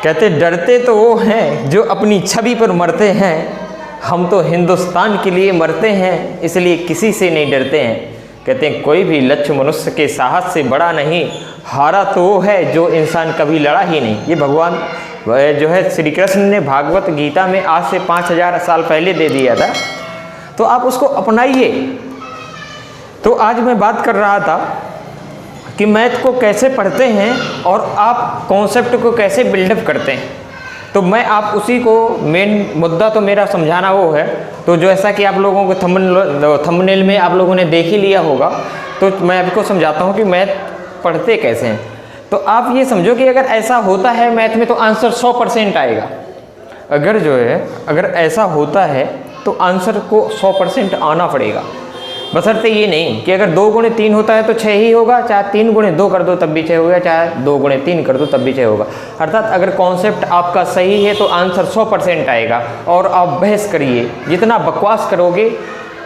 कहते डरते तो वो हैं जो अपनी छवि पर मरते हैं, हम तो हिंदुस्तान के लिए मरते हैं इसलिए किसी से नहीं डरते हैं। कहते हैं कोई भी लक्ष्य मनुष्य के साहस से बड़ा नहीं, हारा तो वो है जो इंसान कभी लड़ा ही नहीं। ये भगवान जो है श्री कृष्ण ने भागवत गीता में आज से 5000 साल पहले दे दिया था, तो आप उसको अपनाइए। तो आज मैं बात कर रहा था कि मैथ को कैसे पढ़ते हैं और आप कॉन्सेप्ट को कैसे बिल्डअप करते हैं। तो मैं आप उसी को मेन मुद्दा तो मेरा समझाना वो है। तो जैसा कि आप लोगों को थंबनेल में आप लोगों ने देख ही लिया होगा, तो मैं आपको समझाता हूँ कि मैथ पढ़ते कैसे हैं। तो आप ये समझो कि अगर ऐसा होता है मैथ में तो आंसर 100% आएगा। अगर ऐसा होता है तो आंसर को 100% आना पड़ेगा। बशर्ते ये नहीं कि अगर 2 गुणे 3 होता है तो 6 ही होगा, चाहे 3 गुणे 2 कर दो तब भी 6 होगा, चाहे 2 गुणे 3 कर दो तब भी 6 होगा। अर्थात अगर कॉन्सेप्ट आपका सही है तो आंसर 100% आएगा। और आप बहस करिए, जितना बकवास करोगे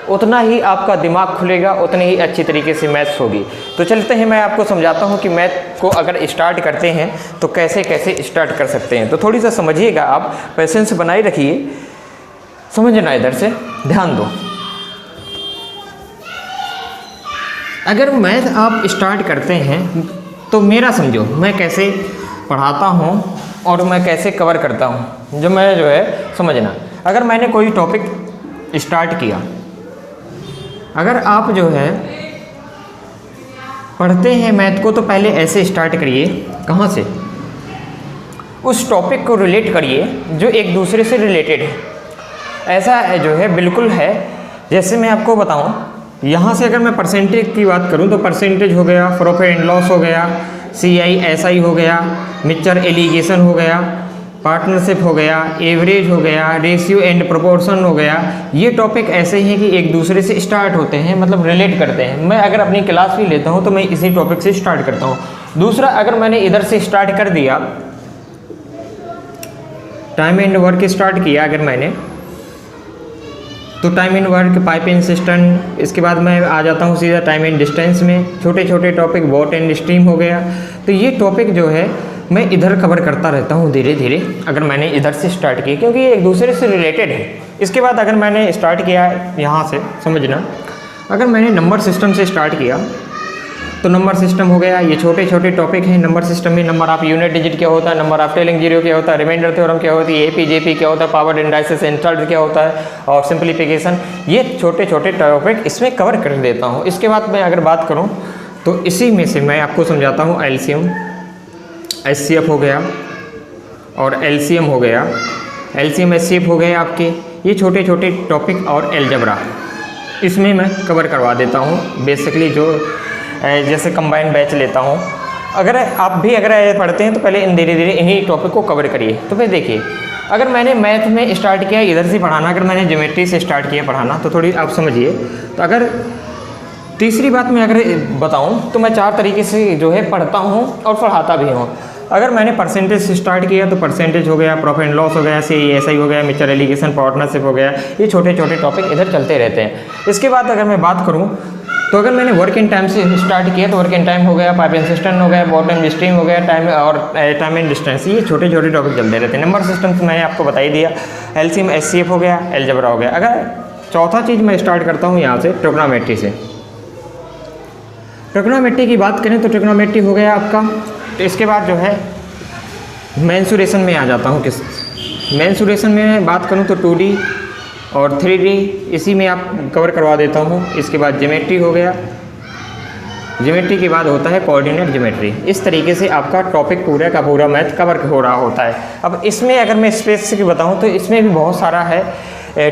उतना ही आपका दिमाग खुलेगा, उतनी ही अच्छी तरीके से मैथ्स होगी। तो चलते हैं, मैं आपको समझाता हूँ कि मैथ को अगर स्टार्ट करते हैं तो कैसे कैसे स्टार्ट कर सकते हैं। तो थोड़ी सा समझिएगा, आप पेशेंस बनाए रखिए, समझना इधर से ध्यान दो। अगर मैथ आप स्टार्ट करते हैं तो मेरा समझो मैं कैसे पढ़ाता हूँ और मैं कैसे कवर करता हूँ, जो है समझना। अगर मैंने कोई टॉपिक स्टार्ट किया, अगर आप जो है पढ़ते हैं मैथ को तो पहले ऐसे स्टार्ट करिए, कहाँ से, उस टॉपिक को रिलेट करिए जो एक दूसरे से रिलेटेड है। ऐसा जो है बिल्कुल है, जैसे मैं आपको बताऊं, यहाँ से अगर मैं परसेंटेज की बात करूँ तो परसेंटेज हो गया, प्रॉफिट एंड लॉस हो गया, CI/SI हो गया, मिक्सचर एलिगेशन हो गया, पार्टनरशिप हो गया, एवरेज हो गया, रेशियो एंड प्रोपोर्शन हो गया। ये टॉपिक ऐसे हैं कि एक दूसरे से स्टार्ट होते हैं, मतलब रिलेट करते हैं। मैं अगर अपनी क्लास भी लेता हूँ तो मैं इसी टॉपिक से स्टार्ट करता हूँ। दूसरा, अगर मैंने इधर से स्टार्ट कर दिया, टाइम एंड वर्क स्टार्ट किया अगर मैंने, तो time and work, pipe and system, इसके बाद मैं आ जाता हूँ सीधा टाइम एंड डिस्टेंस में। छोटे छोटे टॉपिक, वॉट एंड स्ट्रीम हो गया। तो ये टॉपिक जो है मैं इधर कवर करता रहता हूँ धीरे धीरे, अगर मैंने इधर से स्टार्ट किया, क्योंकि ये एक दूसरे से रिलेटेड है। इसके बाद अगर मैंने स्टार्ट किया यहाँ से, समझना, अगर मैंने नंबर सिस्टम से स्टार्ट किया तो नंबर सिस्टम हो गया। ये छोटे छोटे टॉपिक हैं नंबर सिस्टम में। नंबर ऑफ यूनिट डिजिट क्या होता है, नंबर ऑफ टेलिंग जीरो क्या होता है, रिमाइंडर थ्योरम क्या होती है, APJP क्या होता है, पावर इंडाइसिस इंटर्ड क्या होता है, और सिंप्लीफिकेशन। ये छोटे छोटे टॉपिक इसमें कवर कर देता हूँ। इसके बाद मैं अगर बात करूँ तो इसी में से मैं आपको समझाता हूँ LCM, HCF हो गया और LCM हो गया, LCM HCF हो गए आपके। ये छोटे छोटे टॉपिक और अलजेब्रा इसमें मैं कवर करवा देता हूँ बेसिकली, जो जैसे कंबाइंड बैच लेता हूँ। अगर आप भी अगर पढ़ते हैं तो पहले धीरे धीरे इन्हीं टॉपिक को कवर करिए। तो फिर देखिए, अगर मैंने मैथ में स्टार्ट किया इधर से पढ़ाना, अगर मैंने ज्योमेट्री से स्टार्ट किया पढ़ाना, तो थोड़ी आप समझिए। तो अगर तीसरी बात मैं अगर बताऊं तो मैं 4 तरीके से जो है पढ़ता हूं और पढ़ाता भी हूं। अगर मैंने परसेंटेज से स्टार्ट किया तो परसेंटेज हो गया, प्रॉफिट एंड लॉस हो गया, CI/SI हो गया, मिक्सचर एलिगेशन, पार्टनरशिप हो गया। ये छोटे छोटे टॉपिक इधर चलते रहते हैं। इसके बाद अगर मैं बात करूँ तो अगर मैंने वर्क इन टाइम से स्टार्ट किया तो वर्क इन टाइम हो गया, पाइप एंड सिस्टम हो गया, बॉट एंड स्ट्रीम हो गया, टाइम एंड डिस्टेंस। ये छोटे छोटे टॉपिक चलते रहते हैं। नंबर सिस्टम तो मैंने आपको बता ही दिया, LCM HCF हो गया, अलजेब्रा हो गया। अगर चौथा चीज़ मैं स्टार्ट करता हूँ यहाँ से ट्रिग्नोमेट्री से। ट्रिग्नोमेट्री की बात करें तो ट्रिग्नोमेट्री हो गया आपका। तो इसके बाद जो है मेंसुरेशन में आ जाता हूँ। मेंसुरेशन में बात करूँ तो 2D और 3D इसी में आप कवर करवा देता हूँ। इसके बाद ज्योमेट्री हो गया, ज्योमेट्री के बाद होता है कोऑर्डिनेट ज्योमेट्री। इस तरीके से आपका टॉपिक पूरा का पूरा मैथ कवर हो रहा होता है। अब इसमें अगर मैं स्पेसिफिक बताऊँ तो इसमें भी बहुत सारा है।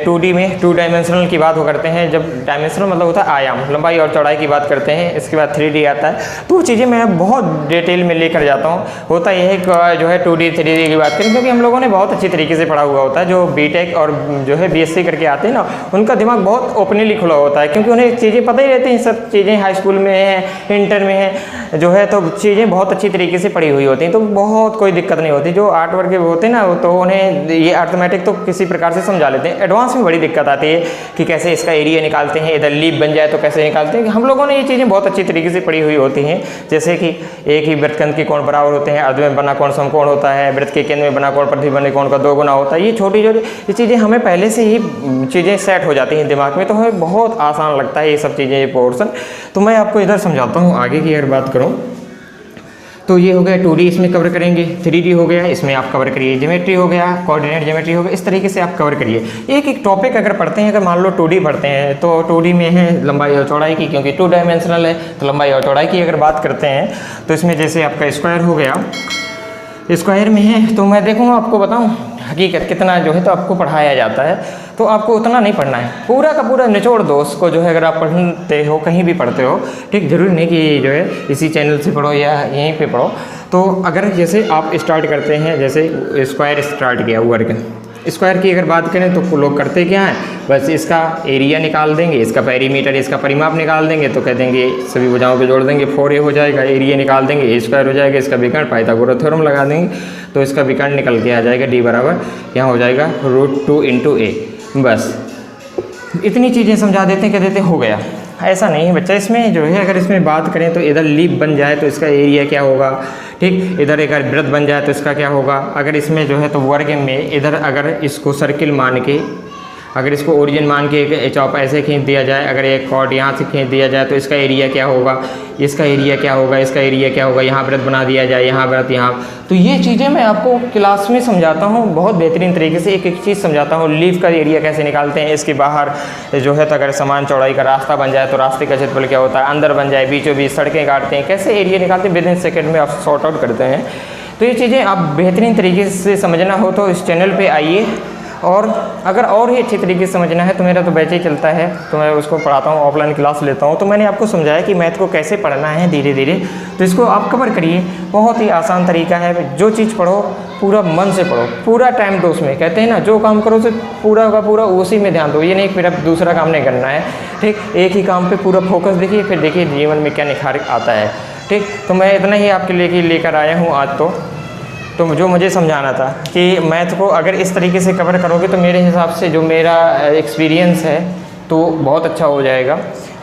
2D में 2 डायमेंशनल की बात करते हैं, जब डायमेंशनल मतलब होता है आयाम, लंबाई और चौड़ाई की बात करते हैं। इसके बाद 3D आता है, तो वो चीज़ें मैं बहुत डिटेल में लेकर जाता हूँ। होता यह है जो है 2D 3D की बात करें, क्योंकि हम लोगों ने बहुत अच्छी तरीके से पढ़ा हुआ होता है। जो BTech और जो है BSc करके आते हैं ना, उनका दिमाग बहुत ओपनली खुला होता है, क्योंकि उन्हें चीज़ें पता ही रहती हैं। सब चीज़ें हाई स्कूल में है, इंटर में है जो है, तो चीज़ें बहुत अच्छी तरीके से पढ़ी हुई होती हैं, तो बहुत कोई दिक्कत नहीं होती। जो आर्ट वर्क के होते हैं ना, तो उन्हें ये अर्थमेटिक तो किसी प्रकार से समझा लेते हैं। एडवांस में बड़ी दिक्कत आती है कि कैसे इसका एरिया निकालते हैं, इधर लीप बन जाए तो कैसे निकालते हैं। हम लोगों ने ये चीज़ें बहुत अच्छी तरीके से पढ़ी हुई होती हैं, जैसे कि एक ही वृत्तखंड के कोण बराबर होते हैं, अर्ध में बना कोण समकोण होता है, वृत्त के केंद्र में बना कोण प्रतिबंधित कोण का 2 गुना होता है। ये छोटी छोटी ये चीज़ें हमें पहले से ही चीज़ें सेट हो जाती हैं दिमाग में, तो हमें बहुत आसान लगता है ये सब चीज़ें, ये पोर्शन। तो मैं आपको इधर समझाता हूँ। आगे की अगर बात करूँ तो ये हो गया 2D, इसमें कवर करेंगे। 3D हो गया, इसमें आप कवर करिए। ज्योमेट्री हो गया, कोऑर्डिनेट ज्योमेट्री हो गया, इस तरीके से आप कवर करिए। एक एक टॉपिक अगर पढ़ते हैं, अगर मान लो 2D पढ़ते हैं तो 2D में है लंबाई और चौड़ाई की, क्योंकि 2 डायमेंशनल है तो लंबाई और चौड़ाई की अगर बात करते हैं तो इसमें जैसे आपका स्क्वायर हो गया, स्क्वायर में है तो मैं देखूँगा, आपको बताऊँ हकीकत कितना जो है तो आपको पढ़ाया जाता है, तो आपको उतना नहीं पढ़ना है, पूरा का पूरा निचोड़ दो उसको जो है। अगर आप पढ़ते हो, कहीं भी पढ़ते हो, ठीक, जरूरी नहीं कि जो है इसी चैनल से पढ़ो या यहीं पे पढ़ो। तो अगर जैसे आप स्टार्ट करते हैं, जैसे स्क्वायर स्टार्ट किया वर्ग, स्क्वायर की अगर बात करें तो लोग करते क्या हैं, बस इसका एरिया निकाल देंगे, इसका पेरीमीटर, इसका परिमाप निकाल देंगे, तो कह देंगे सभी भुजाओं को जोड़ देंगे, 4a हो जाएगा, एरिया निकाल देंगे, ए स्क्वायर हो जाएगा, इसका विकर्ण पाइथागोरस थ्योरम लगा देंगे तो इसका विकर्ण निकल के आ जाएगा, d बराबर यहाँ हो जाएगा √2 × a। बस इतनी चीज़ें समझा देते हैं, कह देते हो गया। ऐसा नहीं है बच्चा, इसमें जो है अगर इसमें बात करें तो इधर लीप बन जाए तो इसका एरिया क्या होगा, ठीक, इधर अगर वृत्त बन जाए तो इसका क्या होगा। अगर इसमें जो है तो वर्ग में इधर अगर इसको सर्किल मान के, अगर इसको ओरिजिन मान के एक चौप ऐसे खींच दिया जाए, अगर एक कॉर्ड यहाँ से खींच दिया जाए तो इसका एरिया क्या होगा, इसका एरिया क्या होगा, इसका एरिया क्या होगा, यहाँ वृत्त बना दिया जाए, यहाँ वृत्त, यहाँ। तो ये चीज़ें मैं आपको क्लास में समझाता हूँ बहुत बेहतरीन तरीके से, एक एक चीज़ समझाता हूँ। लीफ का एरिया कैसे निकालते हैं, इसके बाहर जो है तो अगर समान चौड़ाई का रास्ता बन जाए तो रास्ते का क्षेत्रफल क्या होता है, अंदर बन जाए, बीचों बीच सड़कें काटते हैं, कैसे एरिया निकालते हैं, विदिन सेकेंड में आप सॉर्ट आउट करते हैं। तो ये चीज़ें आप बेहतरीन तरीके से समझना हो तो इस चैनल पर आइए, और अगर और ही अच्छी तरीके से समझना है तो मेरा तो बैच ही चलता है, तो मैं उसको पढ़ाता हूँ, ऑफलाइन क्लास लेता हूँ। तो मैंने आपको समझाया कि मैथ को कैसे पढ़ना है धीरे धीरे, तो इसको आप कवर करिए। बहुत ही आसान तरीका है, जो चीज़ पढ़ो पूरा मन से पढ़ो, पूरा टाइम दो उसमें। कहते हैं ना, जो काम करो उसे पूरा का पूरा उसी में ध्यान दो, ये नहीं फिर अब दूसरा काम नहीं करना है, ठीक। एक ही काम पर पूरा फोकस देखिए, फिर देखिए जीवन में क्या निखार आता है, ठीक। तो मैं इतना ही आपके लिए लेकर आया हूँ आज। तो जो मुझे समझाना था कि मैथ को अगर इस तरीके से कवर करोगे तो मेरे हिसाब से जो मेरा एक्सपीरियंस है तो बहुत अच्छा हो जाएगा,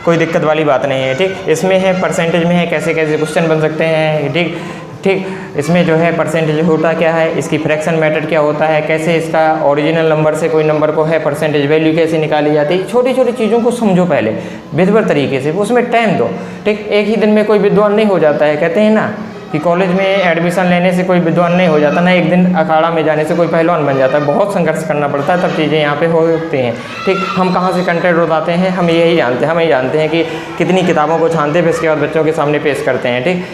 कोई दिक्कत वाली बात नहीं है, ठीक। इसमें है परसेंटेज में है कैसे कैसे क्वेश्चन बन सकते हैं, ठीक। इसमें जो है परसेंटेज होता क्या है, इसकी फ्रैक्शन मेथड क्या होता है, कैसे इसका ओरिजिनल नंबर से कोई नंबर को है परसेंटेज वैल्यू कैसे निकाली जाती है। छोटी छोटी चीज़ों को समझो पहले बेहतर तरीके से, उसमें टाइम दो, ठीक। एक ही दिन में कोई विद्वान नहीं हो जाता है। कहते हैं ना कि कॉलेज में एडमिशन लेने से कोई विद्वान नहीं हो जाता, ना एक दिन अखाड़ा में जाने से कोई पहलवान बन जाता है। बहुत संघर्ष करना पड़ता है, तब चीज़ें यहाँ पे होती हैं, ठीक। हम कहाँ से कंटेंट उठाते हैं, हम यही जानते हैं, हम यही जानते हैं कि कितनी किताबों को छानते हैं, फिर इसके बाद बच्चों के सामने पेश करते हैं, ठीक।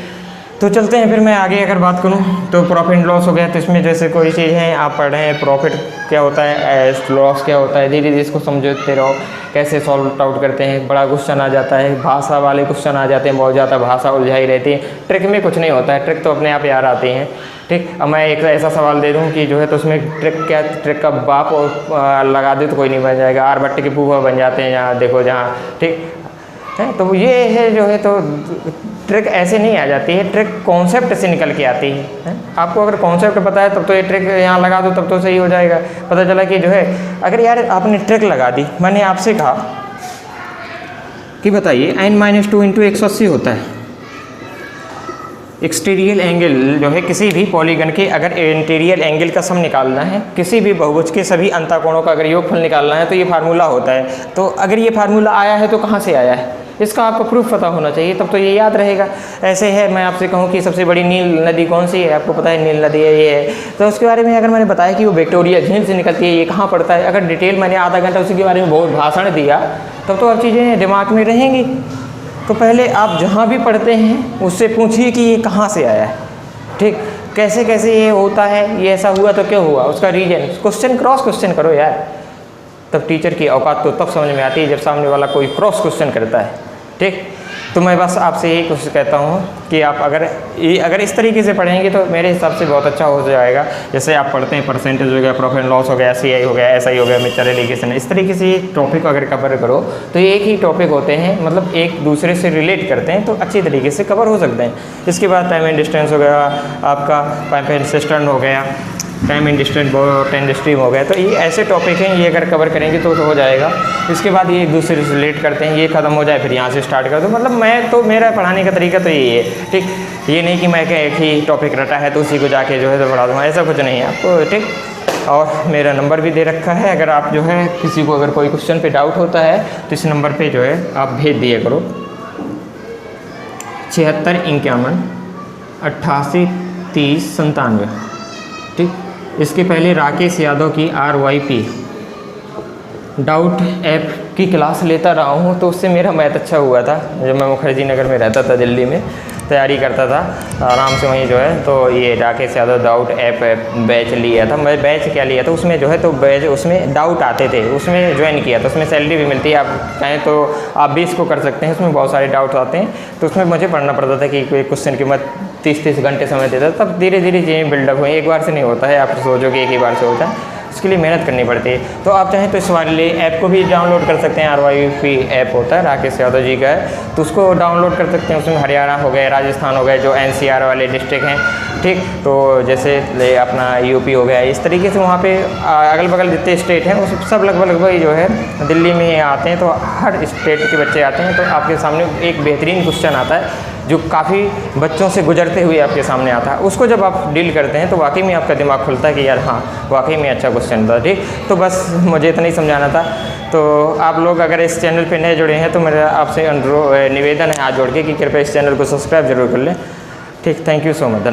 तो चलते हैं फिर मैं आगे अगर बात करूँ तो प्रॉफिट एंड लॉस हो गया। तो इसमें जैसे कोई चीज़ है आप पढ़ रहे हैं, प्रॉफिट क्या होता है, लॉस क्या होता है, धीरे धीरे इसको समझते रहो कैसे सॉल्व आउट करते हैं। बड़ा क्वेश्चन आ जाता है, भाषा वाले क्वेश्चन आ जाते हैं, बहुत ज़्यादा भाषा उलझाई रहती है। ट्रिक में कुछ नहीं होता है, ट्रिक तो अपने आप यार आती हैं, ठीक। अब मैं एक ऐसा सवाल दे दूँ कि जो है तो उसमें ट्रिक क्या, ट्रिक का बाप लगा दे तो कोई नहीं बन जाएगा, आरबट्टे के फूफा बन जाते हैं यहाँ देखो जहाँ, ठीक है। तो ये है जो है तो ट्रिक ऐसे नहीं आ जाती है, ट्रिक कॉन्सेप्ट से निकल के आती है। आपको अगर कॉन्सेप्ट पता है तब तो ये ट्रिक यहाँ लगा दो तब तो सही हो जाएगा। पता चला कि जो है अगर यार आपने ट्रिक लगा दी, मैंने आपसे कहा कि बताइए n-2 × 180 होता है। एक्सटीरियल एंगल जो है किसी भी पॉलीगन के अगर इंटीरियर एंगल का सम निकालना है, किसी भी बहुभुज के सभी अंतःकोणों का अगर योगफल निकालना है तो ये फार्मूला होता है। तो अगर ये फार्मूला आया है तो कहाँ से आया है, इसका आपको प्रूफ पता होना चाहिए, तब तो ये याद रहेगा। ऐसे है मैं आपसे कहूँ कि सबसे बड़ी नील नदी कौन सी है, आपको पता है नील नदी है, ये है। तो उसके बारे में अगर मैंने बताया कि वो विक्टोरिया झील से निकलती है, ये कहाँ पड़ता है, अगर डिटेल मैंने आधा घंटा उसी के बारे में बहुत भाषण दिया तब तो अब चीज़ें दिमाग में रहेंगी। तो पहले आप जहाँ भी पढ़ते हैं उससे पूछिए कि ये कहाँ से आया है, ठीक। कैसे कैसे ये होता है, ये ऐसा हुआ तो क्यों हुआ, उसका रीजन, क्वेश्चन क्रॉस क्वेश्चन करो यार। तब टीचर की औकात तो तब समझ में आती है जब सामने वाला कोई क्रॉस क्वेश्चन करता है, ठीक। तो मैं बस आपसे यही कोशिश कहता हूँ कि आप अगर इस तरीके से पढ़ेंगे तो मेरे हिसाब से बहुत अच्छा हो जाएगा। जैसे आप पढ़ते हैं परसेंटेज हो गया, प्रॉफिट एंड लॉस हो गया, CI हो गया, SI हो गया, मिक्सचर एलिगेशन, इस तरीके से ये टॉपिक अगर कवर करो तो ये एक ही टॉपिक होते हैं, मतलब एक दूसरे से रिलेट करते हैं, तो अच्छी तरीके से कवर हो सकते हैं। इसके बाद टाइम एंड डिस्टेंस हो गया, आपका पाइप एंड सिस्टम हो गया, time and distance, boat and stream हो गया। तो ये ऐसे टॉपिक हैं, ये अगर कवर करेंगे तो हो जाएगा। इसके बाद ये एक दूसरे से रिलेट करते हैं, ये खत्म हो जाए फिर यहाँ से स्टार्ट कर दो। मतलब मैं तो, मेरा पढ़ाने का तरीका तो यही है, ठीक। ये नहीं कि मैं एक ही टॉपिक रटा है तो उसी को जाके जो है तो पढ़ा दूँगा, ऐसा कुछ नहीं है आपको, ठीक। और मेरा नंबर भी दे रखा है, अगर आप जो है किसी को अगर कोई क्वेश्चन पे डाउट होता है तो इस नंबर पे जो है आप भेज दिया करो, 7651 88 30 97, ठीक। इसके पहले राकेश यादव की RYP डाउट ऐप की क्लास लेता रहा हूँ, तो उससे मेरा मैथ अच्छा हुआ था। जब मैं मुखर्जी नगर में रहता था, दिल्ली में तैयारी करता था आराम से वहीं जो है, तो ये Rakesh Yadav doubt app batch लिया था। मैं बैच क्या लिया था उसमें जो है, तो बैच उसमें डाउट आते थे, उसमें ज्वाइन किया था। उसमें सैलरी भी मिलती है, आप चाहें तो आप भी इसको कर सकते हैं। उसमें बहुत सारे डाउट आते हैं, तो उसमें मुझे पढ़ना पड़ता था कि कोई क्वेश्चन की मैं 30 घंटे समय देता, तब धीरे धीरे चीज़ें बिल्डअप हुई। एक बार से नहीं होता है, आप सोचो कि एक ही बार से होता है, इसके लिए मेहनत करनी पड़ती है। तो आप चाहें तो इस वाले ऐप को भी डाउनलोड कर सकते हैं, RYP ऐप होता है, राकेश यादव जी का है, तो उसको डाउनलोड कर सकते हैं। उसमें हरियाणा हो गए, राजस्थान हो गए, जो NCR वाले डिस्ट्रिक्ट हैं, ठीक। तो जैसे अपना UP हो गया, इस तरीके से वहाँ पे अगल बगल जितने स्टेट हैं उस सब लगभग जो है दिल्ली में ही आते हैं। तो हर स्टेट के बच्चे आते हैं, तो आपके सामने एक बेहतरीन क्वेश्चन आता है जो काफ़ी बच्चों से गुजरते हुए आपके सामने आता है। उसको जब आप डील करते हैं तो वाकई में आपका दिमाग खुलता है कि यार हाँ, वाकई में अच्छा क्वेश्चन था, ठीक। तो बस मुझे इतना ही समझाना था। तो आप लोग अगर इस चैनल पे नए जुड़े हैं तो मेरा आपसे निवेदन है हाथ जोड़ के कि कृपया इस चैनल को सब्सक्राइब जरूर कर लें, ठीक। थैंक यू सो मच, धन्यवाद।